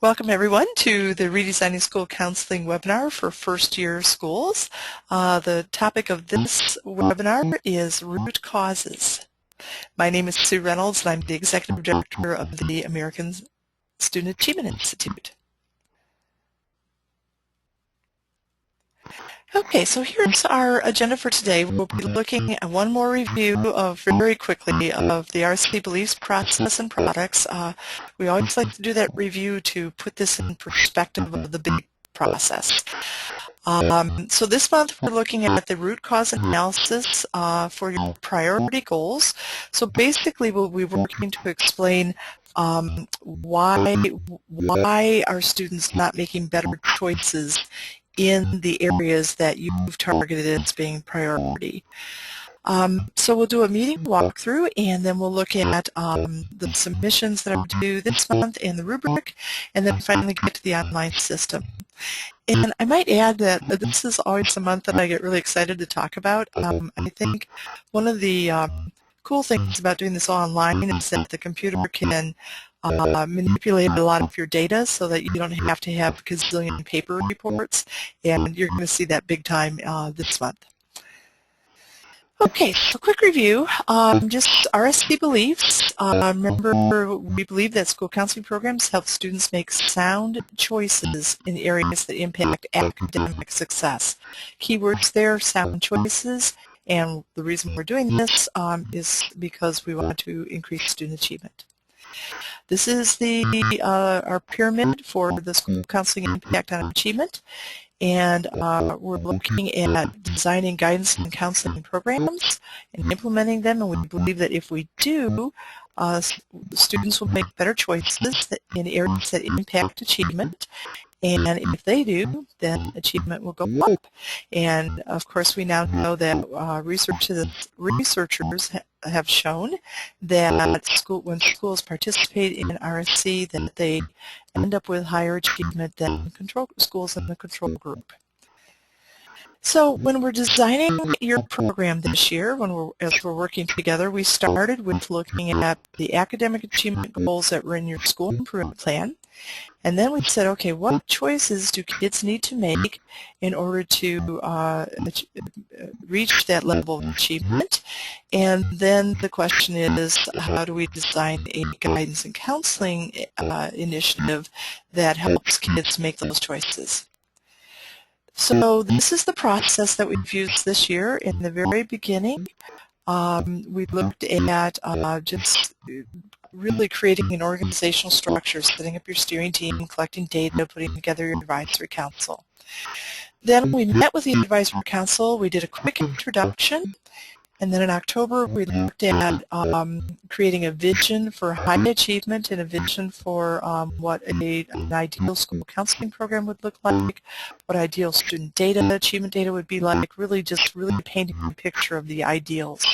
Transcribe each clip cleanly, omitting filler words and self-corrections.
Welcome everyone to the Redesigning School Counseling webinar for first year schools. The topic of this webinar is root causes. My name is Sue Reynolds and I'm the Executive Director of the American Student Achievement Institute. Okay, so here's our agenda for today. We'll be looking at one more review very quickly of the RSC beliefs, process, and products. We always like to do that review to put this in perspective of the big process. So this month we're looking at the root cause analysis for your priority goals. So basically we'll be working to explain why are students not making better choices in the areas that you've targeted as being priority. So we'll do a meeting walkthrough, and then we'll look at the submissions that are due this month and the rubric, and then finally get to the online system. And I might add that this is always a month that I get really excited to talk about. I think one of the cool things about doing this online is that the computer can manipulate a lot of your data so that you don't have to have a gazillion paper reports, and you're going to see that big time this month. Okay, so quick review, just RSC beliefs. Remember, we believe that school counseling programs help students make sound choices in areas that impact academic success. Keywords there, sound choices, and the reason we're doing this is because we want to increase student achievement. This is our pyramid for the school counseling impact on achievement. And we're looking at designing guidance and counseling programs and implementing them, and we believe that if we do, students will make better choices in areas that impact achievement, and if they do, then achievement will go up. And of course we now know that researchers have shown that when schools participate in RSC, that they end up with higher achievement than schools in the control group. So when we're designing your program this year, as we're working together, we started with looking at the academic achievement goals that were in your school improvement plan. And then we said, okay, what choices do kids need to make in order to reach that level of achievement? And then the question is, how do we design a guidance and counseling initiative that helps kids make those choices? So this is the process that we've used this year. In the very beginning, we looked at just really creating an organizational structure, setting up your steering team, collecting data, putting together your advisory council. Then we met with the advisory council, we did a quick introduction, and then in October we looked at creating a vision for high achievement and a vision for what an ideal school counseling program would look like, what ideal student data, achievement data would be like, really painting a picture of the ideals.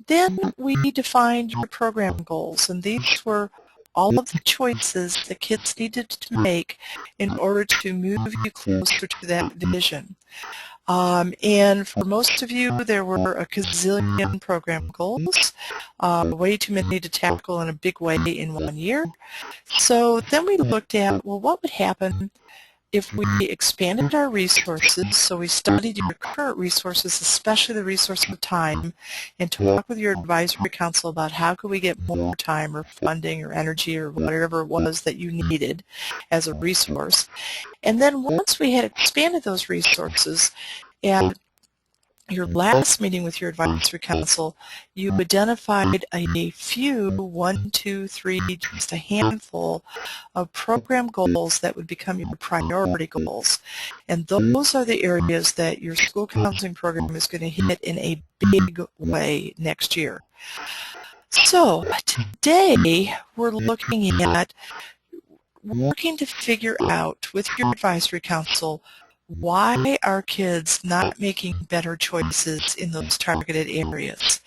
Then we defined your program goals, and these were all of the choices that kids needed to make in order to move you closer to that vision. And for most of you, there were a gazillion program goals, way too many to tackle in a big way in 1 year. So then we looked at, well, what would happen if we expanded our resources? So we studied your current resources, especially the resource of time, and talked with your advisory council about how could we get more time or funding or energy or whatever it was that you needed as a resource. And then once we had expanded those resources, at your last meeting with your advisory council, you identified a few, 1, 2, 3, just a handful of program goals that would become your priority goals. And those are the areas that your school counseling program is going to hit in a big way next year. So today we're looking at working to figure out with your advisory council, why are kids not making better choices in those targeted areas?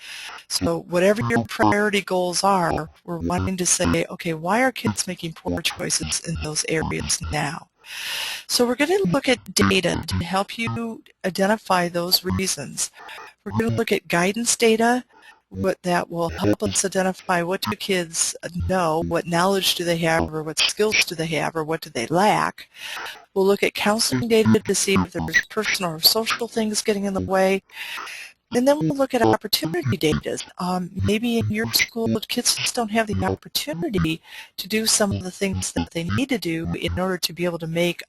So whatever your priority goals are, we're wanting to say, okay, why are kids making poor choices in those areas now? So we're going to look at data to help you identify those reasons. We're going to look at guidance data. that will help us identify what do kids know, what knowledge do they have, or what skills do they have, or what do they lack. We'll look at counseling data to see if there's personal or social things getting in the way. And then we'll look at opportunity data. Maybe in your school, kids just don't have the opportunity to do some of the things that they need to do in order to be able to make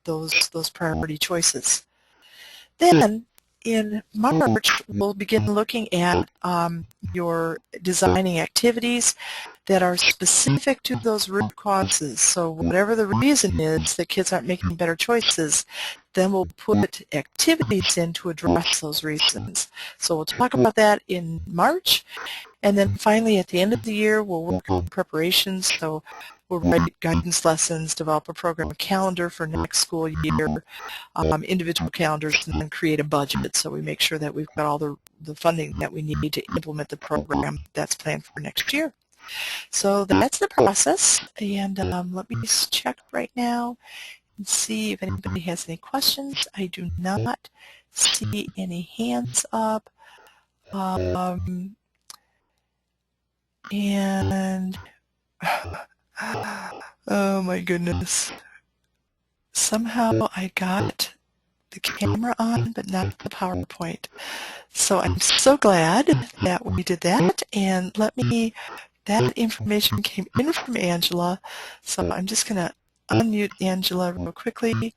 those priority choices. Then in March, we'll begin looking at your designing activities that are specific to those root causes. So whatever the reason is that kids aren't making better choices, then we'll put activities in to address those reasons. So we'll talk about that in March. And then finally, at the end of the year, we'll work on preparations. So we'll write guidance lessons, develop a program calendar for next school year, individual calendars, and then create a budget. So we make sure that we've got all the funding that we need to implement the program that's planned for next year. So that's the process. And let me just check right now and see if anybody has any questions. I do not see any hands up. And oh my goodness, somehow I got the camera on but not the PowerPoint. So I'm so glad that we did that, and that information came in from Angela, so I'm just going to unmute Angela real quickly.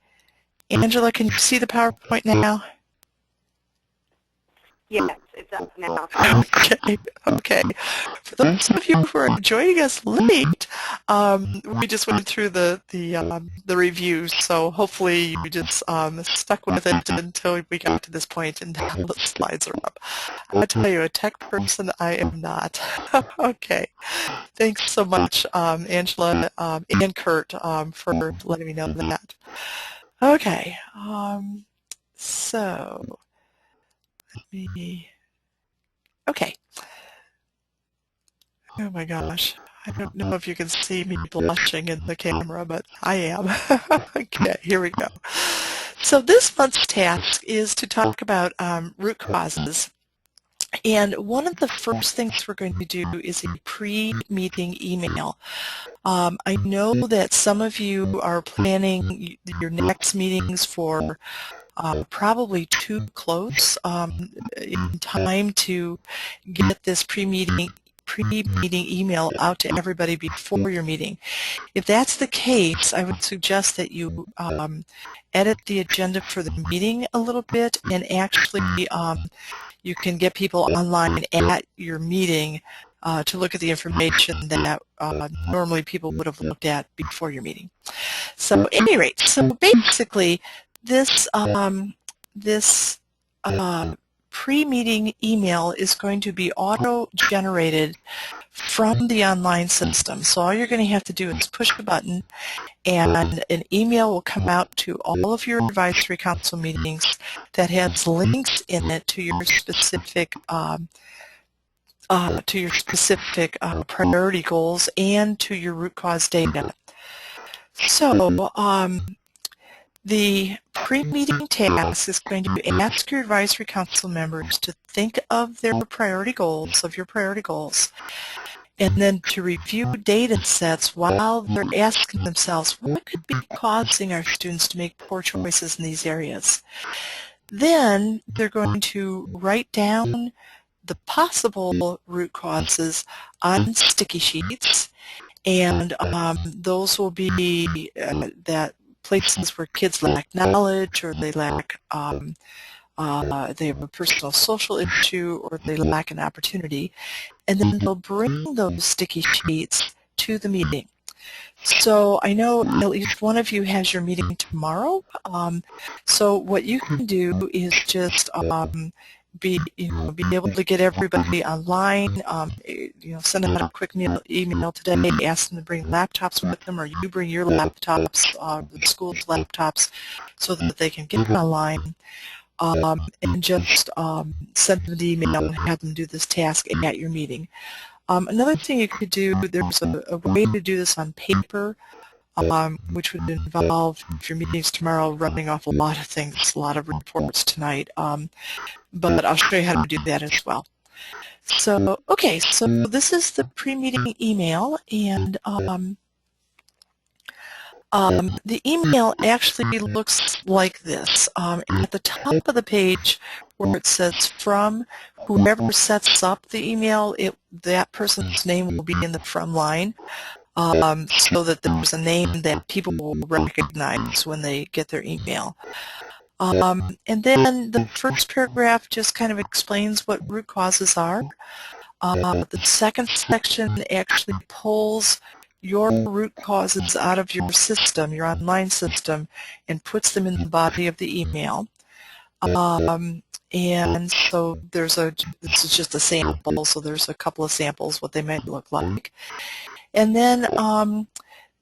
Angela, can you see the PowerPoint now? Yes, it's up now. Okay. For those of you who are joining us late, we just went through the review, so hopefully you just stuck with it until we got to this point and now the slides are up. I tell you, a tech person I am not. Okay. Thanks so much, Angela and Kurt, for letting me know that. Okay. So let me. Okay. Oh my gosh. I don't know if you can see me blushing in the camera, but I am. Okay, here we go. So this month's task is to talk about root causes. And one of the first things we're going to do is a pre-meeting email. I know that some of you are planning your next meetings for probably too close in time to get this pre-meeting email out to everybody before your meeting. If that's the case, I would suggest that you edit the agenda for the meeting a little bit, and actually you can get people online at your meeting to look at the information that normally people would have looked at before your meeting. So at any rate, so basically this pre-meeting email is going to be auto-generated from the online system. So all you're going to have to do is push a button, and an email will come out to all of your advisory council meetings that has links in it to your specific priority goals and to your root cause data. So the pre-meeting task is going to ask your advisory council members to think of their priority goals, and then to review data sets while they're asking themselves what could be causing our students to make poor choices in these areas. Then they're going to write down the possible root causes on sticky sheets, and those will be that places where kids lack knowledge, or they lack they have a personal social issue, or they lack an opportunity, and then they'll bring those sticky sheets to the meeting. So I know at least one of you has your meeting tomorrow. So what you can do is just be able to get everybody online. Send out a quick email today, ask them to bring laptops with them, or you bring your laptops, the school's laptops, so that they can get online. And just send them the email and have them do this task at your meeting. Another thing you could do, there's a way to do this on paper, which would involve, if your meeting's tomorrow, running off a lot of things, a lot of reports tonight. But I'll show you how to do that as well. So, okay, so this is the pre-meeting email, and the email actually looks like this. At the top of the page where it says from, whoever sets up the email, that person's name will be in the from line, so that there's a name that people will recognize when they get their email. And then the first paragraph just kind of explains what root causes are. The second section actually pulls your root causes out of your system, your online system, and puts them in the body of the email. And so this is just a sample, so there's a couple of samples what they might look like. And then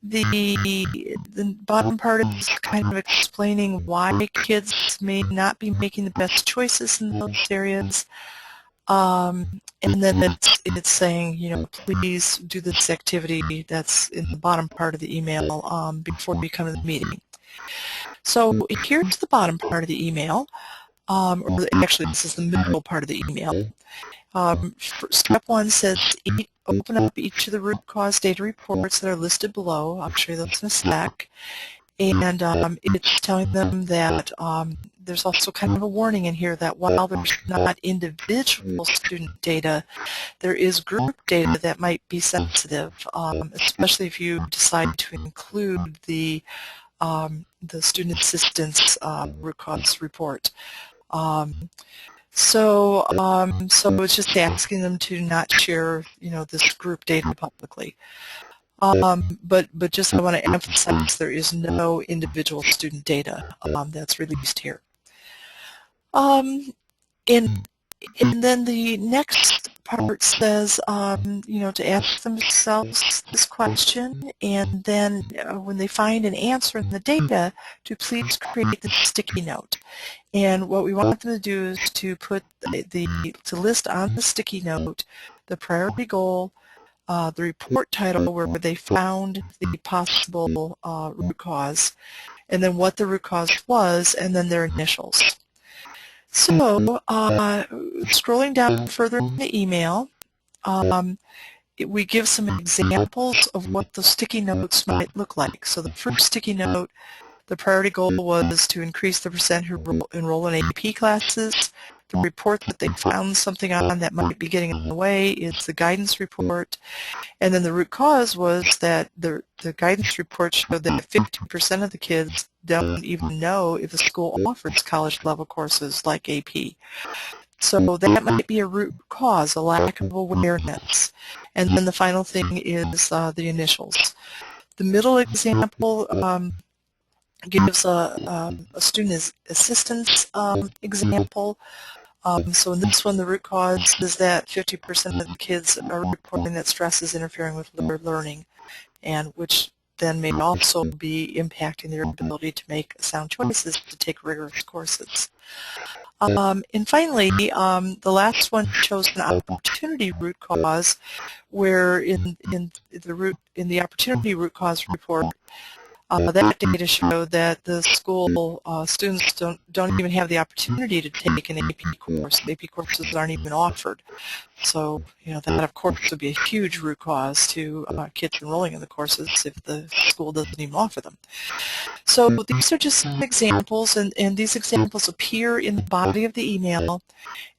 the bottom part is kind of explaining why kids may not be making the best choices in those areas. And then it's saying, please do this activity that's in the bottom part of the email before you come to the meeting. So here's the bottom part of the email, or actually this is the middle part of the email. Step 1 says, open up each of the root cause data reports that are listed below. I'll show you those in a sec. And it's telling them that there's also kind of a warning in here that while there's not individual student data, there is group data that might be sensitive, especially if you decide to include the student assistance root cause report. So it's just asking them to not share, this group data publicly. But just I want to emphasize there is no individual student data that's released here. And then the next part says, to ask themselves this question, and then when they find an answer in the data, to please create the sticky note. And what we want them to do is to put to list on the sticky note the priority goal, the report title where they found the possible root cause, and then what the root cause was, and then their initials. So scrolling down further in the email, we give some examples of what the sticky notes might look like. So the first sticky note, the priority goal was to increase the percent who enroll in AP classes. The report that they found something on that might be getting in the way is the guidance report. And then the root cause was that the guidance report showed that 50% of the kids don't even know if a school offers college-level courses like AP. So that might be a root cause, a lack of awareness. And then the final thing is the initials. The middle example gives a student assistance example. So in this one, the root cause is that 50% of the kids are reporting that stress is interfering with their learning, and which then may also be impacting their ability to make sound choices to take rigorous courses. And finally, the last one shows an opportunity root cause, where in the opportunity root cause report, that data showed that the school students don't even have the opportunity to take an AP course. AP courses aren't even offered. So, that of course would be a huge root cause to kids enrolling in the courses if the school doesn't even offer them. So these are just some examples, and these examples appear in the body of the email.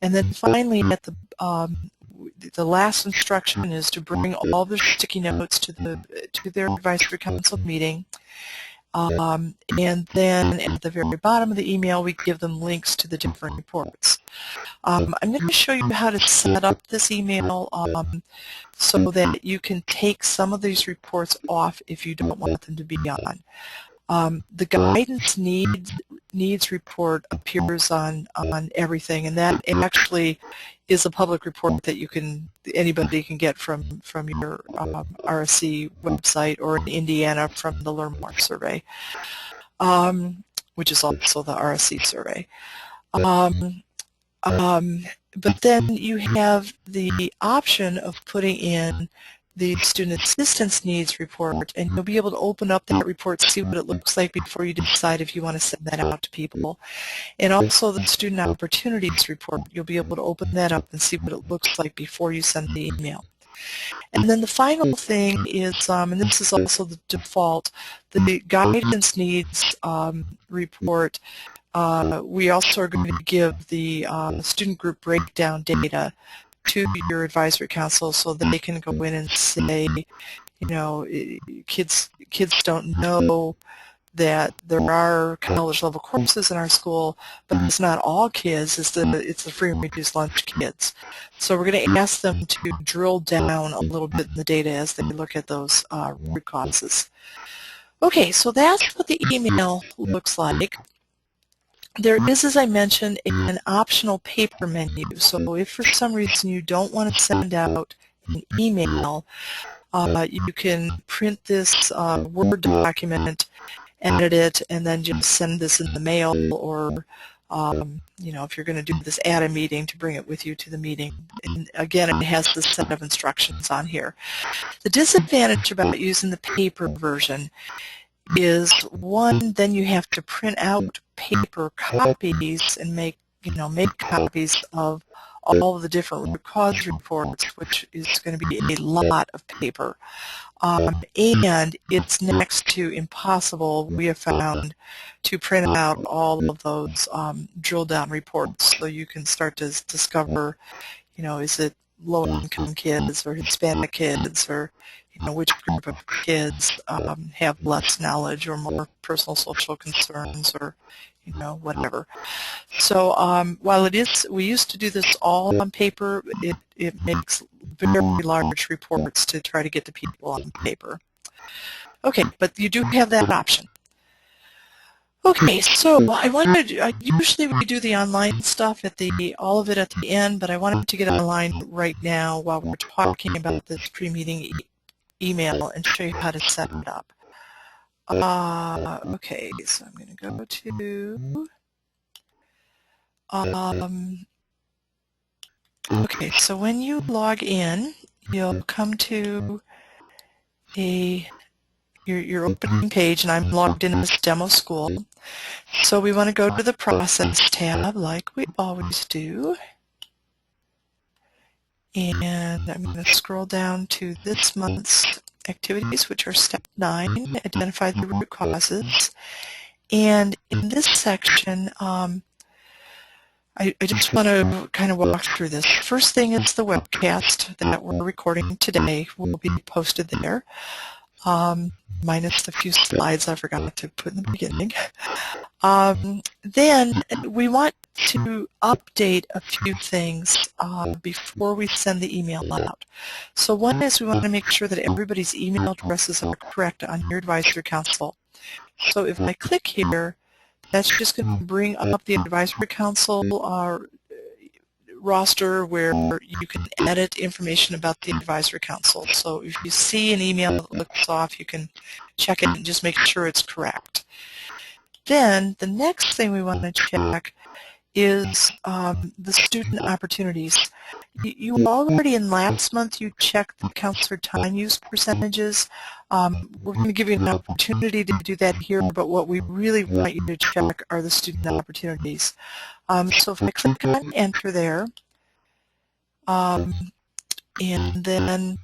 And then finally, at the last instruction is to bring all the sticky notes to their advisory council meeting. And then at the very bottom of the email, we give them links to the different reports. I'm going to show you how to set up this email so that you can take some of these reports off if you don't want them to be on. The guidance needs report appears on everything, and that actually is a public report that anybody can get from your RSC website, or in Indiana from the Learn More survey, which is also the RSC survey. But then you have the option of putting in the Student Assistance Needs Report, and you'll be able to open up that report, see what it looks like before you decide if you want to send that out to people. And also the Student Opportunities Report, you'll be able to open that up and see what it looks like before you send the email. And then the final thing is, and this is also the default, the Guidance Needs Report. We also are going to give the student group breakdown data to your advisory council so that they can go in and say, you know, kids don't know that there are college level courses in our school, but it's not all kids, it's the free and reduced lunch kids. So we're going to ask them to drill down a little bit in the data as they look at those root causes. Okay, so that's what the email looks like. There is, as I mentioned, an optional paper menu. So if for some reason you don't want to send out an email, you can print this Word document, edit it, and then just send this in the mail, or you know, if you're going to do this at a meeting, to bring it with you to the meeting. And again, it has this set of instructions on here. The disadvantage about using the paper version is, one, then you have to print out paper copies and make copies of all of the different root cause reports, which is going to be a lot of paper. And it's next to impossible, we have found, to print out all of those drill down reports so you can start to discover, you know, is it low-income kids or Hispanic kids, or, you know, which group of kids have less knowledge or more personal social concerns, or, you know, whatever. So while we used to do this all on paper, it makes very large reports to try to get to people on paper. Okay, but you do have that option. Okay, so usually we do the online stuff at all of it at the end, but I wanted to get online right now while we're talking about this pre-meeting email and show you how to set it up. Okay, so I'm going to go to, okay, so when you log in, you'll come to your opening page, and I'm logged in as Demo School. So we want to go to the Process tab like we always do. And I'm going to scroll down to this month's activities, which are Step 9, Identify the Root Causes. And in this section, I just want to kind of walk through this. First thing is the webcast that we're recording today will be posted there, minus the few slides I forgot to put in the beginning. Then we want to update a few things before we send the email out. So one is we want to make sure that everybody's email addresses are correct on your advisory council. So if I click here, that's just going to bring up the advisory council roster where you can edit information about the advisory council. So if you see an email that looks off, you can check it and just make sure it's correct. Then the next thing we want to check is the student opportunities. You already, in last month, you checked the counselor time use percentages. We're going to give you an opportunity to do that here, but what we really want you to check are the student opportunities. So if I click on Enter there, and then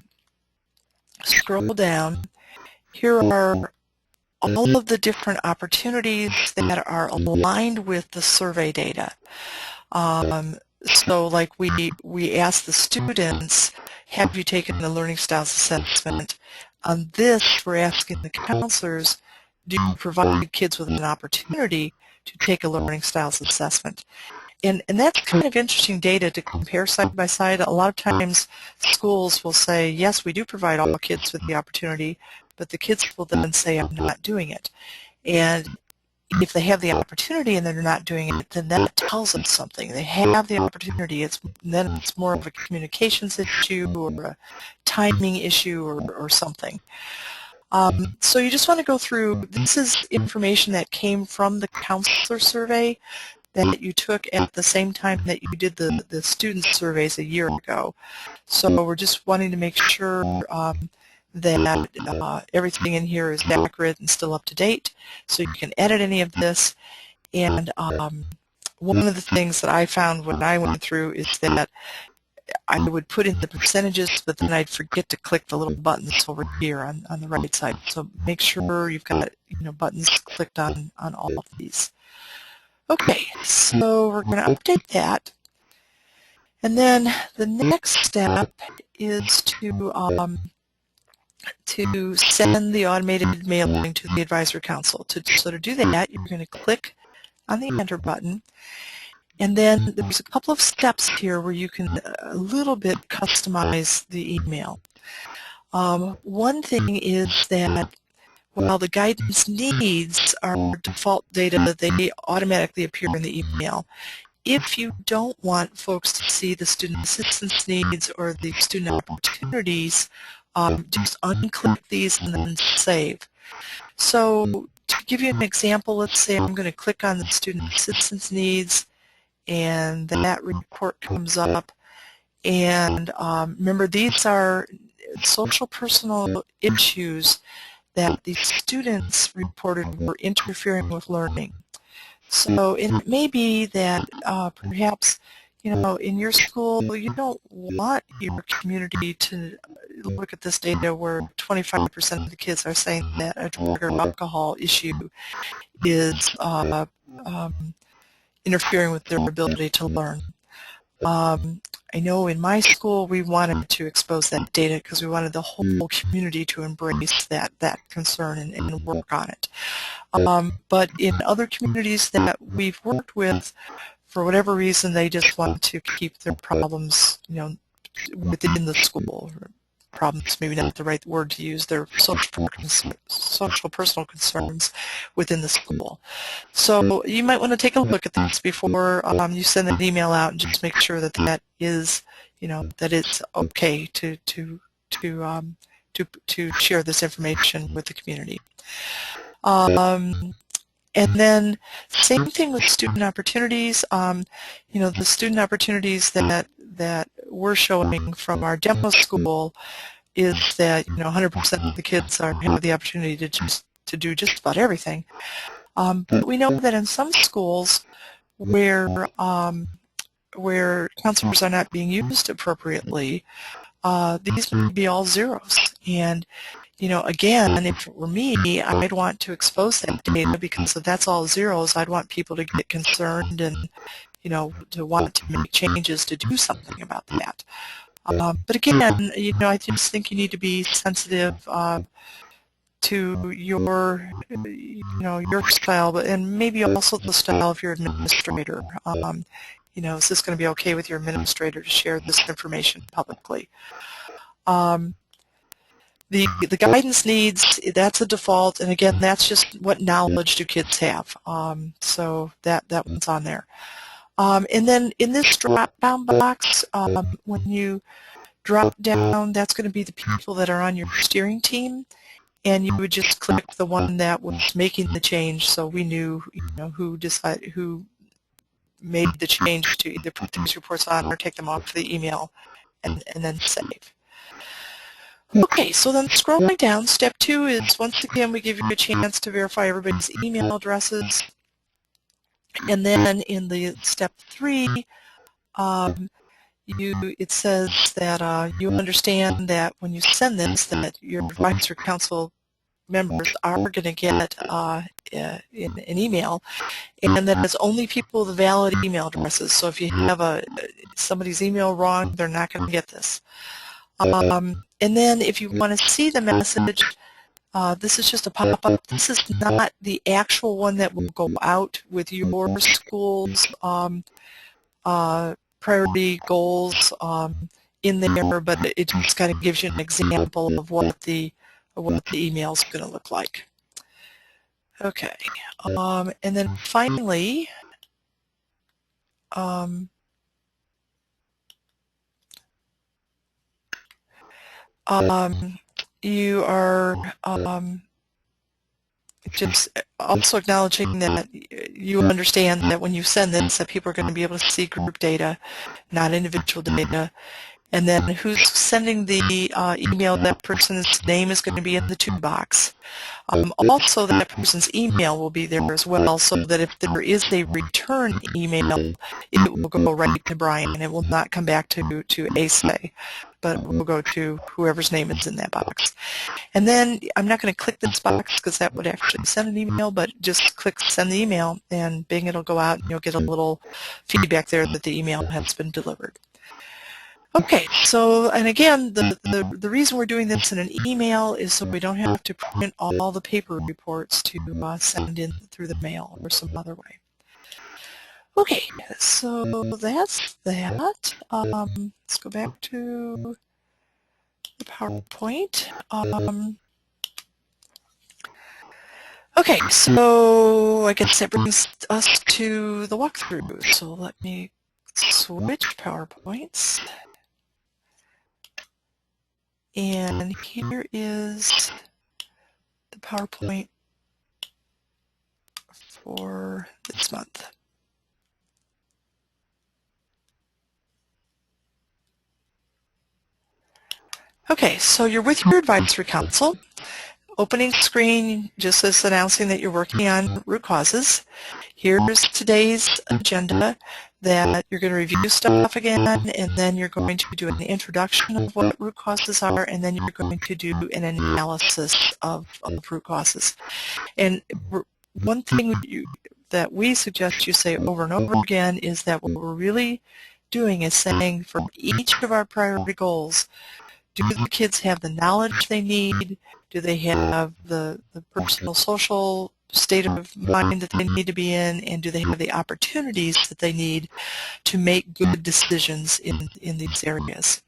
scroll down, here are all of the different opportunities that are aligned with the survey data. So like we asked the students, have you taken the learning styles assessment? On this, we're asking the counselors, do you provide kids with an opportunity to take a learning styles assessment? And that's kind of interesting data to compare side by side. A lot of times schools will say, yes, we do provide all kids with the opportunity, but the kids will then say, I'm not doing it. And if they have the opportunity and they're not doing it, then that tells us something. They have the opportunity. Then it's more of a communications issue or a timing issue or something. So you just want to go through, this is information that came from the counselor survey, that you took at the same time that you did the student surveys a year ago. So we're just wanting to make sure that everything in here is accurate and still up to date, so you can edit any of this. And one of the things that I found when I went through is that I would put in the percentages, but then I'd forget to click the little buttons over here on the right side. So make sure you've got buttons clicked on all of these. Okay, so we're going to update that. And then the next step is to send the automated mailing to the advisory council. So to do that, you're going to click on the enter button. And then there's a couple of steps here where you can a little bit customize the email. One thing is that while the guidance needs are default data, they automatically appear in the email. If you don't want folks to see the student assistance needs or the student opportunities, just unclick these and then save. So to give you an example, let's say I'm going to click on the student assistance needs, and that report comes up. And remember, these are social personal issues that the students reported were interfering with learning. So it may be that perhaps, in your school, you don't want your community to look at this data where 25% of the kids are saying that a drug or alcohol issue is interfering with their ability to learn. I know in my school we wanted to expose that data because we wanted the whole community to embrace that concern and work on it. But in other communities that we've worked with, for whatever reason, they just want to keep their problems, within the school. Problems, maybe not the right word to use, their social personal concerns within the school. So you might want to take a look at this before you send an email out, and just make sure that that is, that it's okay to share this information with the community. And then same thing with student opportunities. The student opportunities that we're showing from our demo school is that 100% of the kids have the opportunity to do just about everything. But we know that in some schools where counselors are not being used appropriately, these may be all zeros. And again, if it were me, I'd want to expose that data, because if that's all zeros, I'd want people to get concerned and, to want to make changes to do something about that. But again, I just think you need to be sensitive to your, your style, and maybe also the style of your administrator. Is this going to be okay with your administrator to share this information publicly? The guidance needs, that's a default, and again, that's just what knowledge do kids have. So that one's on there. And then in this drop-down box, when you drop down, that's going to be the people that are on your steering team, and you would just click the one that was making the change, so we knew who made the change to either put these reports on or take them off the email, and then save. Okay, so then scrolling down, step 2 is, once again, we give you a chance to verify everybody's email addresses. And then in the step 3, it says that you understand that when you send this, that your advisory council members are going to get an email, and that it's only people with valid email addresses. So if you have somebody's email wrong, they're not going to get this. And then if you want to see the message, this is just a pop-up. This is not the actual one that will go out with your school's priority goals in there, but it just kind of gives you an example of what the email is going to look like. Okay, and then finally, you are just also acknowledging that you understand that when you send this, that people are going to be able to see group data, not individual data. And then who's sending the email, that person's name is going to be in the to box. Also, that person's email will be there as well, so that if there is a return email, it will go right to Brian. It will not come back to ASA, but it will go to whoever's name is in that box. And then I'm not going to click this box because that would actually send an email, but just click send the email, and bing, it'll go out, and you'll get a little feedback there that the email has been delivered. Okay, so, and again, the reason we're doing this in an email is so we don't have to print all the paper reports to send in through the mail or some other way. Okay, so that's that. Let's go back to the PowerPoint. Okay, so I guess that brings us to the walkthrough. So let me switch PowerPoints. And here is the PowerPoint for this month. Okay, so you're with your advisory council. Opening screen just is announcing that you're working on root causes. Here's today's agenda, that you're going to review stuff again, and then you're going to do an introduction of what root causes are, and then you're going to do an analysis of root causes. And one thing that we suggest you say over and over again is that what we're really doing is saying for each of our priority goals, do the kids have the knowledge they need? Do they have the personal, social state of mind that they need to be in? And do they have the opportunities that they need to make good decisions in these areas?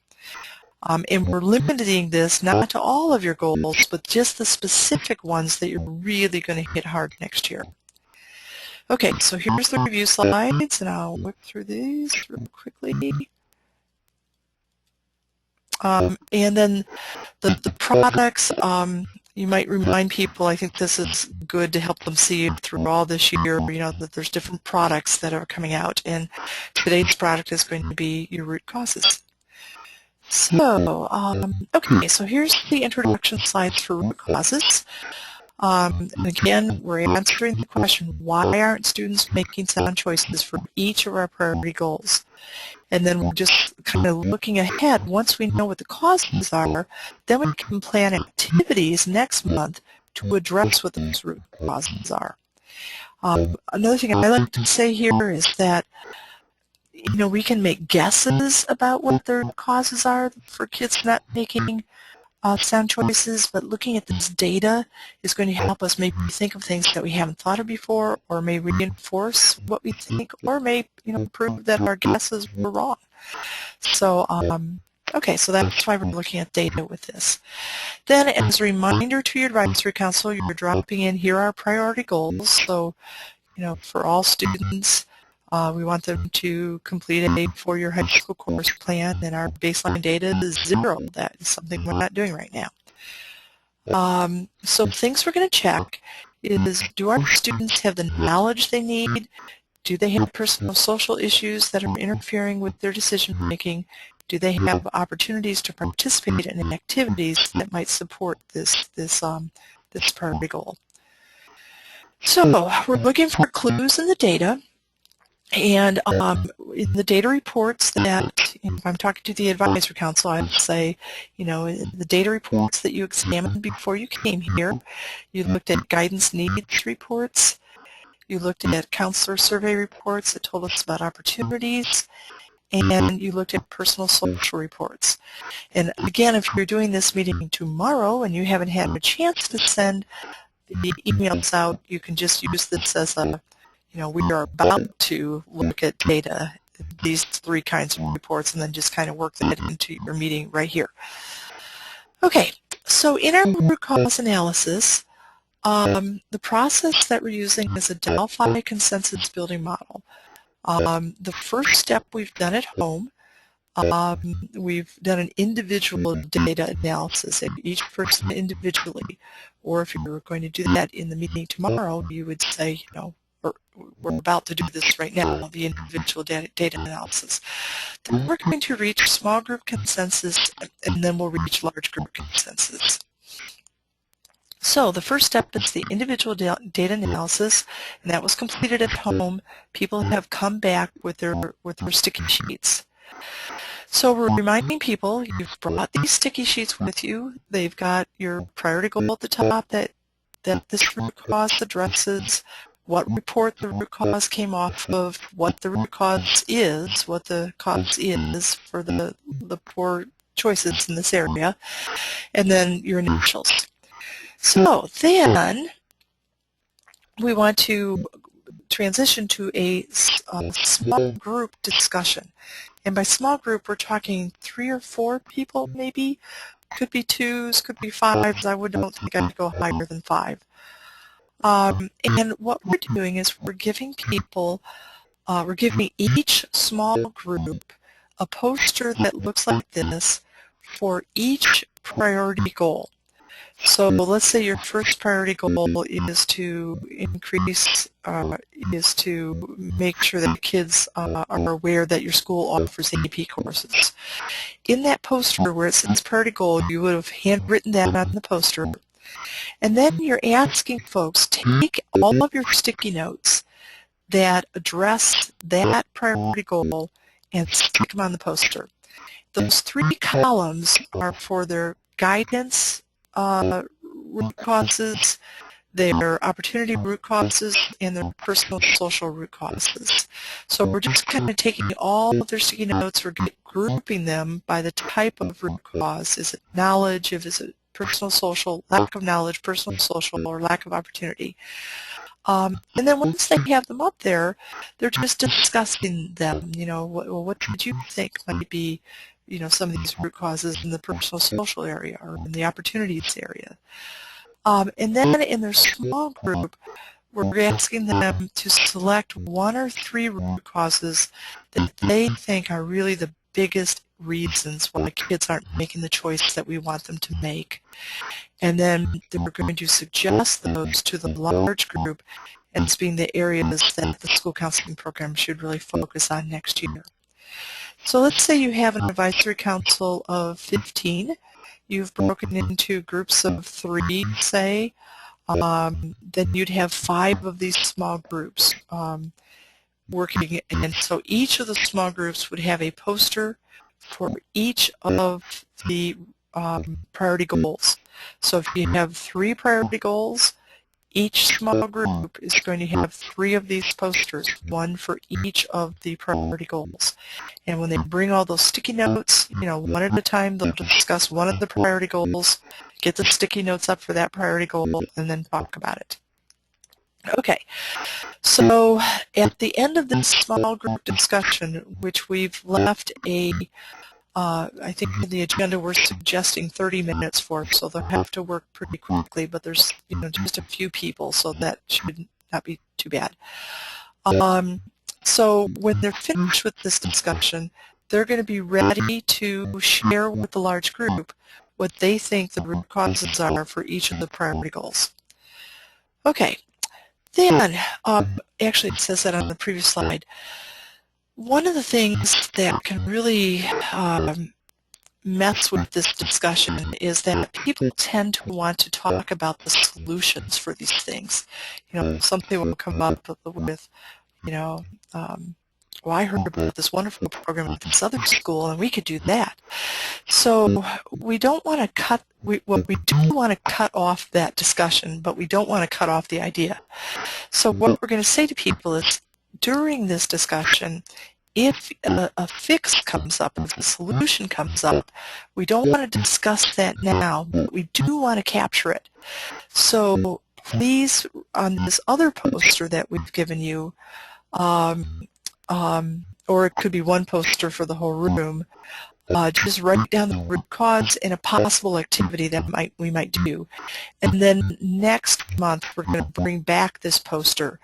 And we're limiting this not to all of your goals, but just the specific ones that you're really going to hit hard next year. Okay, so here's the review slides, and I'll whip through these real quickly. And then the products, you might remind people, I think this is good to help them see through all this year, that there's different products that are coming out, and today's product is going to be your root causes. So, okay, so here's the introduction slides for root causes. And again, we're answering the question, why aren't students making sound choices for each of our priority goals? And then we're just kind of looking ahead. Once we know what the causes are, then we can plan activities next month to address what those root causes are. Another thing I like to say here is that, we can make guesses about what their causes are for kids not making sound choices, but looking at this data is going to help us maybe think of things that we haven't thought of before, or may reinforce what we think, or may prove that our guesses were wrong. So okay, so that's why we're looking at data with this. Then, as a reminder to your advisory council, you're dropping in here are our priority goals. So for all students, we want them to complete a 4-year high school course plan, and our baseline data is 0. That is something we're not doing right now. So things we're going to check is, do our students have the knowledge they need? Do they have personal social issues that are interfering with their decision making? Do they have opportunities to participate in activities that might support this priority goal? So we're looking for clues in the data. And in the data reports that, if I'm talking to the advisory council, I would say, the data reports that you examined before you came here, you looked at guidance needs reports, you looked at counselor survey reports that told us about opportunities, and you looked at personal social reports. And again, if you're doing this meeting tomorrow and you haven't had a chance to send the emails out, you can just use this as a we are about to look at data, these 3 kinds of reports, and then just kind of work that into your meeting right here. Okay, so in our root cause analysis, the process that we're using is a Delphi consensus building model. The first step we've done at home. We've done an individual data analysis of each person individually, or if you're going to do that in the meeting tomorrow, you would say, you know, we're about to do this right now, the individual data analysis. Then we're going to reach small group consensus, and then we'll reach large group consensus. So the first step is the individual data analysis, and that was completed at home. People have come back with their sticky sheets. So we're reminding people you've brought these sticky sheets with you. They've got your priority goal at the top that this root cause addresses, what report the root cause came off of, what the root cause is, what the cause is for the poor choices in this area, and then your initials. So then we want to transition to a small group discussion. And by small group, we're talking 3 or 4 people maybe. Could be 2s, could be 5s. I don't think I'd go higher than 5. And what we're doing is we're giving people, we're giving each small group a poster that looks like this for each priority goal. So let's say your first priority goal is to increase, is to make sure that kids are aware that your school offers AP courses. In that poster where it says priority goal, you would have handwritten that on the poster. And then you're asking folks, take all of your sticky notes that address that priority goal and stick them on the poster. Those 3 columns are for their guidance root causes, their opportunity root causes, and their personal social root causes. So we're just kind of taking all of their sticky notes, we're grouping them by the type of root cause. Is it knowledge? Is it personal social, lack of knowledge, personal social, or lack of opportunity? And then once they have them up there, they're just discussing them. You know, what did you think might be, you know, some of these root causes in the personal social area or in the opportunities area. And then in their small group, we're asking them to select 1 or 3 root causes that they think are really the biggest reasons why kids aren't making the choice that we want them to make. And then we're going to suggest those to the large group as being the areas that the school counseling program should really focus on next year. So let's say you have an advisory council of 15. You've broken into groups of 3, say. Then you'd have 5 of these small groups working. And so each of the small groups would have a poster for each of the priority goals. So if you have 3 priority goals, each small group is going to have 3 of these posters, 1 for each of the priority goals. And when they bring all those sticky notes, you know, one at a time, they'll discuss one of the priority goals, get the sticky notes up for that priority goal, and then talk about it. Okay, so at the end of this small group discussion, which we've left I think in the agenda we're suggesting 30 minutes for, so they'll have to work pretty quickly, but there's, you know, just a few people, so that should not be too bad. So when they're finished with this discussion, they're going to be ready to share with the large group what they think the root causes are for each of the priority goals. Okay, then, actually it says that on the previous slide. One of the things that can really mess with this discussion is that people tend to want to talk about the solutions for these things. You know, something will come up with, you know, well, I heard about this wonderful program at this other school, and we could do that. So we don't want to cut, we do want to cut off that discussion, but we don't want to cut off the idea. So what we're going to say to people is, during this discussion, if a fix comes up, if a solution comes up, we don't want to discuss that now, but we do want to capture it. So please, on this other poster that we've given you, or it could be one poster for the whole room, just write down the root cause and a possible activity that we might do. And then next month we're going to bring back this poster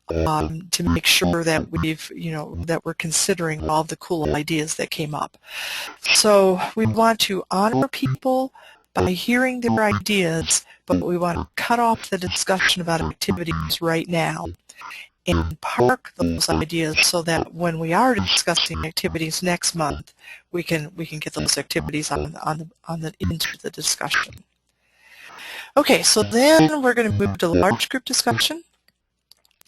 to make sure that that we're considering all the cool ideas that came up. So we want to honor people by hearing their ideas, but we want to cut off the discussion about activities right now and park those ideas so that when we are discussing activities next month, we can get those activities into the discussion. Okay, so then we're going to move to large group discussion.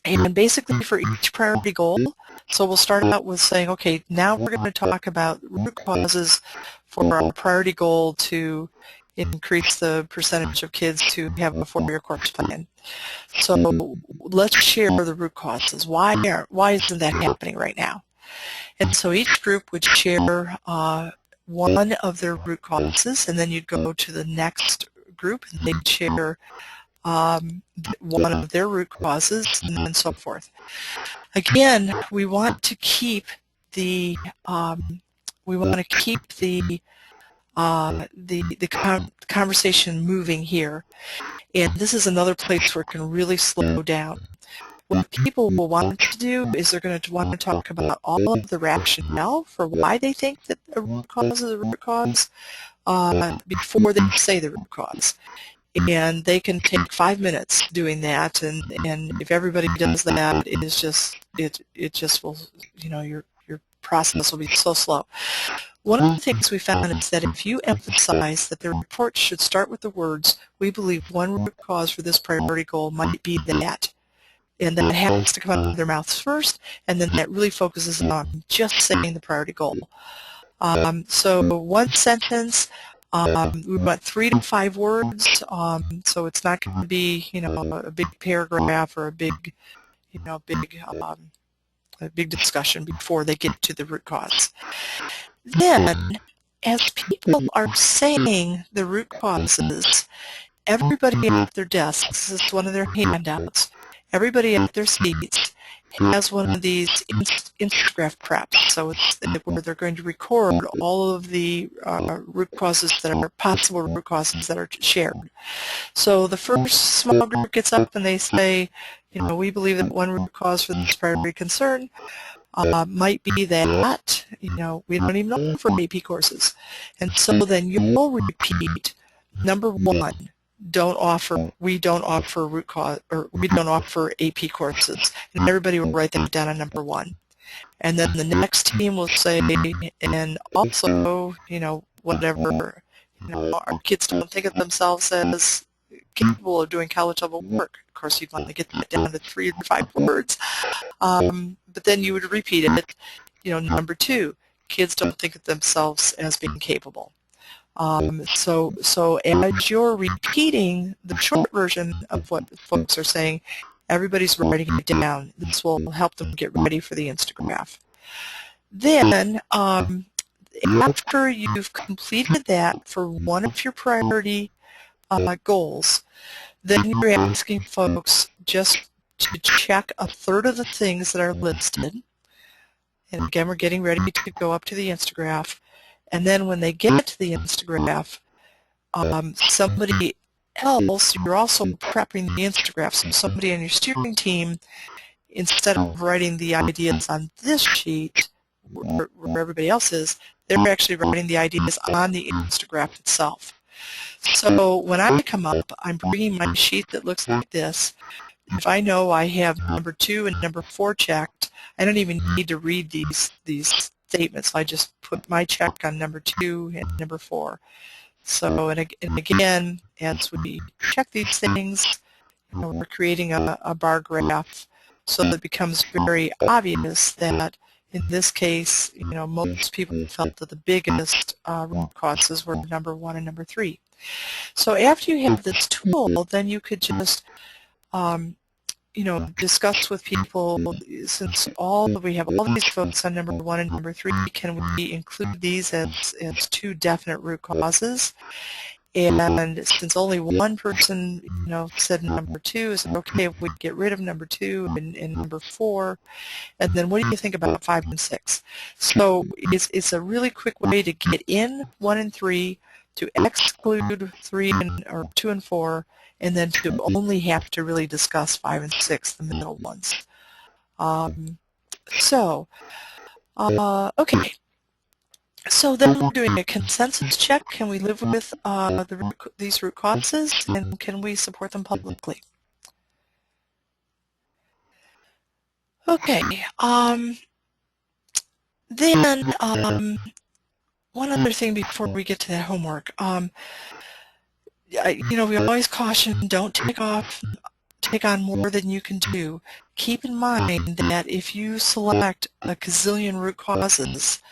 And basically for each priority goal, so we'll start out with saying, okay, now we're going to talk about root causes for our priority goal to increase the percentage of kids who have a 4-year course plan. So let's share the root causes. Why isn't that happening right now? And so each group would share one of their root causes, and then you'd go to the next group and they'd share one of their root causes, and so forth. Again, we want to keep the conversation moving here, and this is another place where it can really slow down. What people will want to do is they're going to want to talk about all of the rationale for why they think that a root cause is a root cause before they say the root cause. And they can take 5 minutes doing that, and if everybody does that, it just will, your process will be so slow. One of the things we found is that if you emphasize that the report should start with the words, we believe one root cause for this priority goal might be that, and that has to come out of their mouths first, and then that really focuses on just saying the priority goal. So one sentence. We want 3 to 5 words, so it's not going to be, a big paragraph or a big discussion before they get to the root cause. Then, as people are saying the root causes, everybody at their desks, this is one of their handouts, everybody at their seats has one of these infograph preps. So it's where they're going to record all of the root causes that are possible root causes that are shared. So the first small group gets up and they say, we believe that one root cause for this priority concern might be that, we don't even offer AP courses. And so then you'll repeat, number 1, we don't offer root cause, or we don't offer AP courses, and everybody will write that down on number 1. And then the next team will say, and also, whatever, our kids don't think of themselves as capable of doing college level work. Of course, you'd want to get that down to 3 or 5 words, but then you would repeat it. Number 2, kids don't think of themselves as being capable. So as you're repeating the short version of what folks are saying, everybody's writing it down. This will help them get ready for the Instagraph. Then, after you've completed that for one of your priority goals, then you're asking folks just to check a third of the things that are listed. And again, we're getting ready to go up to the Instagraph. And then when they get to the Instagraph, somebody else, you're also prepping the Instagraph. So somebody on your steering team, instead of writing the ideas on this sheet, where everybody else is, they're actually writing the ideas on the Instagraph itself. So when I come up, I'm bringing my sheet that looks like this. If I know I have number 2 and number 4 checked, I don't even need to read these statements. I just put my check on number 2 and number 4. So, and again, as we check these things, we're creating a bar graph so that it becomes very obvious that in this case, most people felt that the biggest root causes were number 1 and number 3. So after you have this tool, then you could just discuss with people, since we have all these folks on number 1 and number 3, can we include these as 2 definite root causes? And since only one person, said number 2, is okay if we get rid of number 2 and number 4, and then what do you think about 5 and 6? So it's a really quick way to get in 1 and 3, to exclude 3 or 2 and 4, and then to only have to really discuss 5 and 6, the middle ones. Okay. So then we're doing a consensus check. Can we live with these root causes, and can we support them publicly? Okay. Then one other thing before we get to that homework. We always caution, don't take on more than you can do. Keep in mind that if you select a gazillion root causes,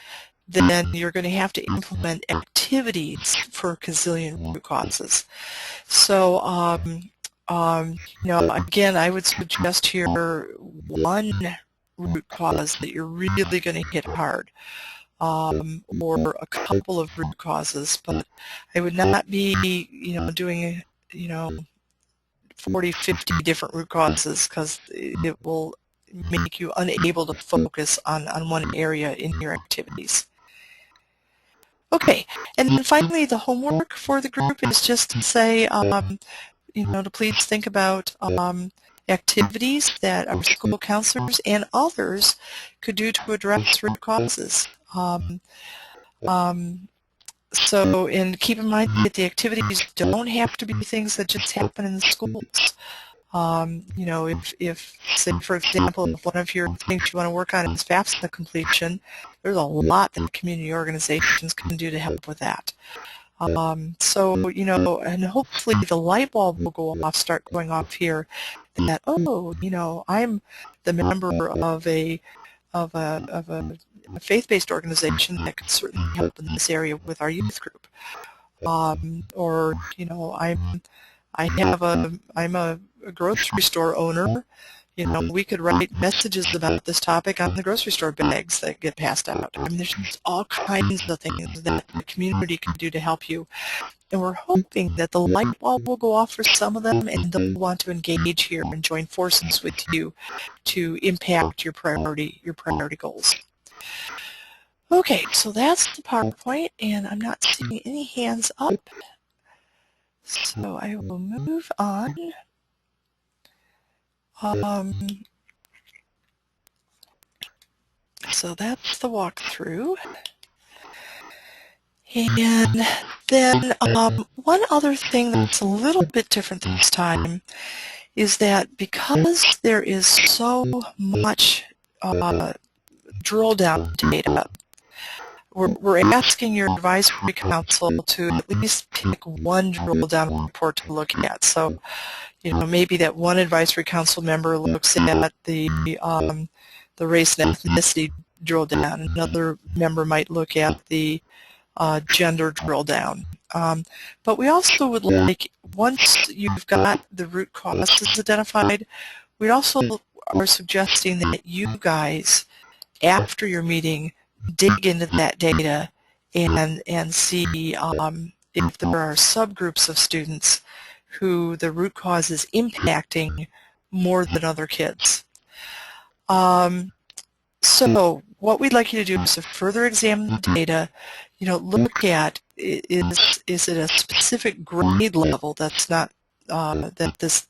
then you're going to have to implement activities for a gazillion root causes. So, again, I would suggest here one root cause that you're really going to hit hard, or a couple of root causes, but I would not be, doing, 40, 50 different root causes, because it will make you unable to focus on one area in your activities. Okay, and then finally the homework for the group is just to say, to please think about activities that our school counselors and others could do to address root causes. And keep in mind that the activities don't have to be things that just happen in the schools. If, say, for example, if one of your things you want to work on is FAFSA completion, there's a lot that community organizations can do to help with that. And hopefully the light bulb will start going off here that, I'm the member of a faith-based organization that could certainly help in this area with our youth group. I'm a grocery store owner. We could write messages about this topic on the grocery store bags that get passed out. I mean, there's just all kinds of things that the community can do to help you. And we're hoping that the light bulb will go off for some of them, and they'll want to engage here and join forces with you to impact your priority goals. Okay, so that's the PowerPoint, and I'm not seeing any hands up. So I will move on. So that's the walkthrough. And then one other thing that's a little bit different this time is that because there is so much drill down data, we're asking your advisory council to at least pick one drill down report to look at. So, maybe that one advisory council member looks at the race and ethnicity drill down. Another member might look at the gender drill down. But we also would like, once you've got the root causes identified, we also are suggesting that you guys, after your meeting, dig into that data and see if there are subgroups of students who the root cause is impacting more than other kids. So what we'd like you to do is to further examine the data, look at, is it a specific grade level that's not, that this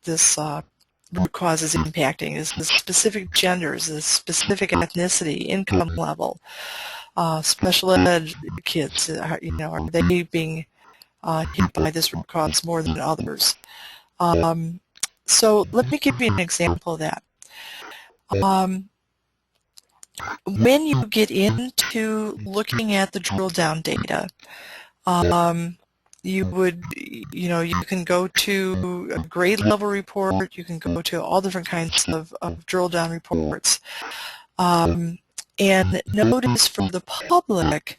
root cause is impacting? Is it specific genders, is it specific ethnicity, income level, special ed kids, are they being hit by this root cause more than others? So let me give you an example of that. When you get into looking at the drill down data, you can go to a grade level report, you can go to all different kinds of drill down reports. And notice for the public,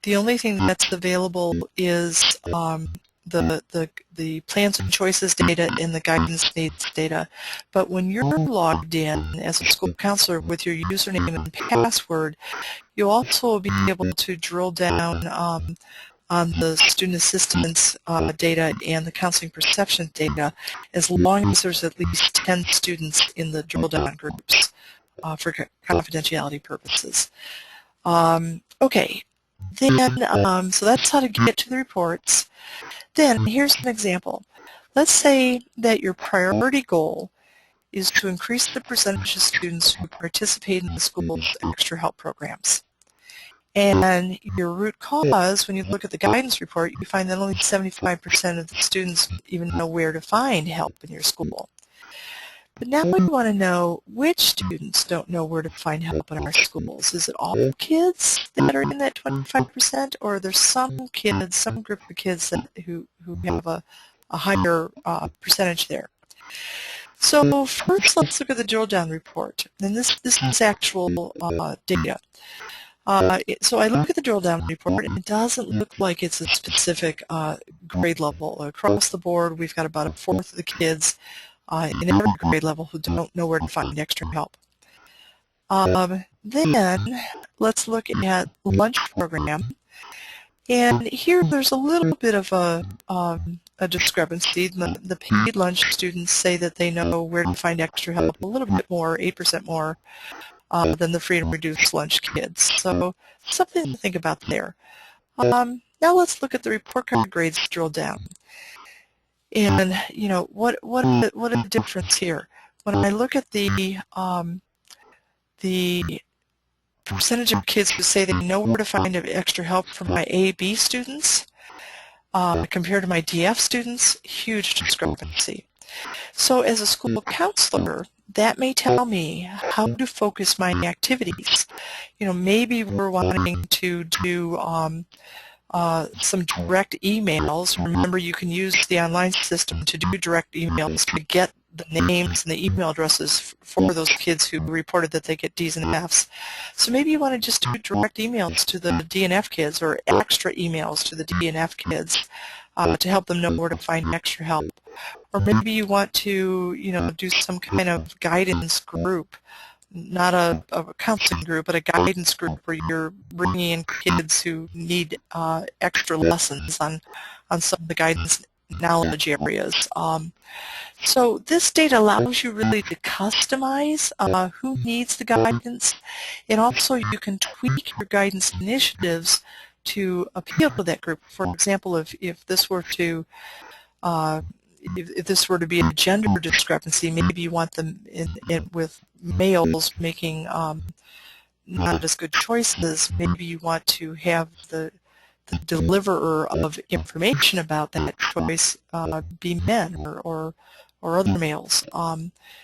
the only thing that's available is the plans and choices data and the guidance needs data. But when you're logged in as a school counselor with your username and password, you'll also be able to drill down on the student assistance data and the counseling perception data, as long as there's at least 10 students in the drill down groups for confidentiality purposes. Okay, then, so that's how to get to the reports. Then here's an example. Let's say that your priority goal is to increase the percentage of students who participate in the school's extra help programs. And your root cause, when you look at the guidance report, you find that only 75% of the students even know where to find help in your school. But now we want to know which students don't know where to find help in our schools. Is it all kids that are in that 25%, or are there some kids, some group of kids that, who have a higher percentage there? So first, let's look at the drill down report. And this is actual data. So I look at the drill down report, and it doesn't look like it's a specific grade level. Across the board, we've got about a fourth of the kids in every grade level who don't know where to find extra help. Then let's look at lunch program. And here there's a little bit of a discrepancy. The paid lunch students say that they know where to find extra help a little bit more, 8% more, than the free and reduced lunch kids. So something to think about there. Now let's look at the report card grades drilled down. And you know, what a difference here. When I look at the percentage of kids who say they know where to find extra help from my A/B students compared to my DF students, huge discrepancy. So as a school counselor, that may tell me how to focus my activities. You know, maybe we're wanting to do some direct emails. Remember, you can use the online system to do direct emails to get the names and the email addresses for those kids who reported that they get D's and F's. So maybe you want to just do direct emails to the D and F kids, or extra emails to the D and F kids to help them know where to find extra help. Or maybe you want to, you know, do some kind of guidance group, not a counseling group, but a guidance group where you're bringing in kids who need extra lessons on some of the guidance knowledge areas. So this data allows you really to customize who needs the guidance, and also you can tweak your guidance initiatives to appeal to that group. For example, if this were to if this were to be a gender discrepancy, maybe you want them with males making not as good choices. Maybe you want to have the deliverer of information about that choice be men or other males.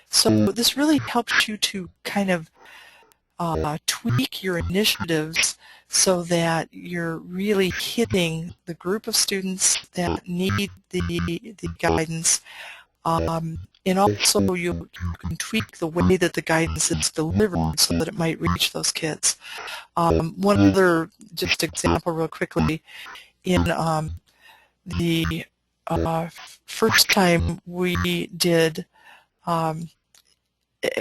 So this really helps you to kind of tweak your initiatives so that you're really hitting the group of students that need the guidance, and also you can tweak the way that the guidance is delivered so that it might reach those kids. One other just example real quickly, in the first time we did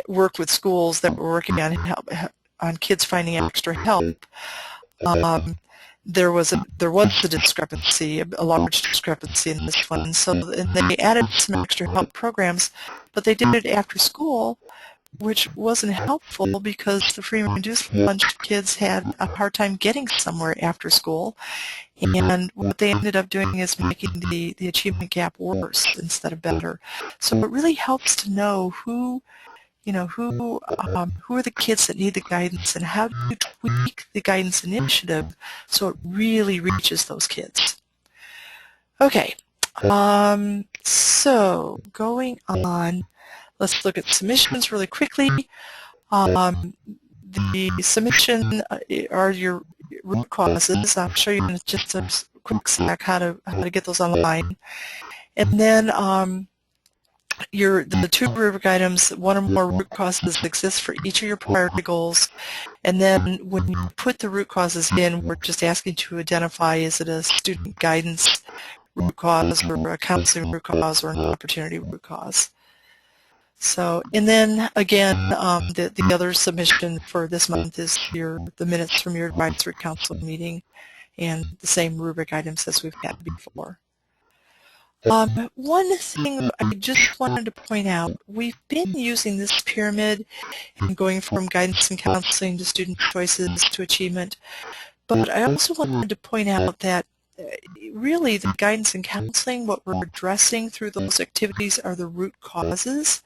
work with schools that were working on kids finding extra help, there was a discrepancy, a large discrepancy in this one. So they added some extra help programs, but they did it after school, which wasn't helpful because the free and reduced lunch kids had a hard time getting somewhere after school. And what they ended up doing is making the achievement gap worse instead of better. So it really helps to know who are the kids that need the guidance, and how do you tweak the guidance initiative so it really reaches those kids. Okay, so going on, let's look at submissions really quickly. The submission are your root causes. I'll show you in just a quick sec how to get those online. And then the two rubric items, one or more root causes exist for each of your priority goals. And then when you put the root causes in, we're just asking to identify, is it a student guidance root cause, or a counseling root cause, or an opportunity root cause. So, and then again, the other submission for this month is the minutes from your advisory council meeting. and the same rubric items as we've had before. One thing I just wanted to point out, we've been using this pyramid and going from guidance and counseling to student choices to achievement, but I also wanted to point out that really the guidance and counseling, what we're addressing through those activities are the root causes